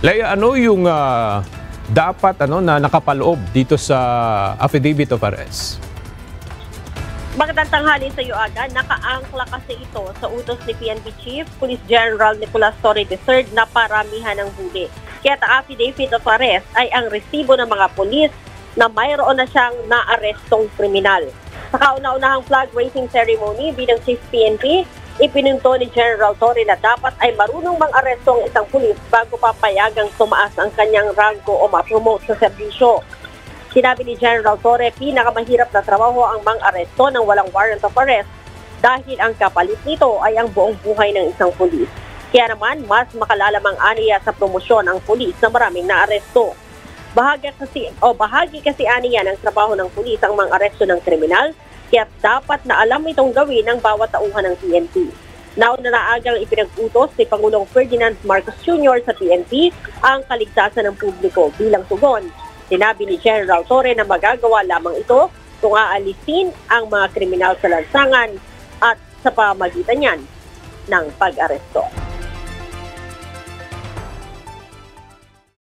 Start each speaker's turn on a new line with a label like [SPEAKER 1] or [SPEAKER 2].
[SPEAKER 1] Leia, ano yung dapat na nakapaloob dito sa affidavit of arrest?
[SPEAKER 2] Magandang tanghali sa iyo agad. Nakaangkla kasi ito sa utos ni PNP Chief Police General Nicolas Torre III na paramihan ng huli. Kaya ang affidavit of arrest ay ang resibo ng mga pulis na mayroon na siyang naarestong kriminal. Sa kauna-unahang flag raising ceremony bilang Chief PNP, ipinunto ni General Torre na dapat ay marunong mang-aresto ang isang pulis bago papayagang tumaas ang kanyang ranggo o ma-promote sa serbisyo. Sinabi ni General Torre, pinakamahirap na trabaho ang mang-aresto ng walang warrant of arrest dahil ang kapalit nito ay ang buong buhay ng isang pulis. Kaya naman, mas makalalamang aniya sa promosyon ang pulis na maraming naaresto. Bahagi kasi aniya ng trabaho ng pulis ang mang-aresto ng kriminal, kaya dapat na alam itong gawin ng bawat tauhan ng PNP. Nauna na agang ipinag-utos ni Pangulong Ferdinand Marcos Jr. sa PNP ang kaligtasan ng publiko bilang tugon. Sinabi ni General Torre na magagawa lamang ito kung aalisin ang mga kriminal sa lansangan at sa pamagitan niyan ng pag-aresto.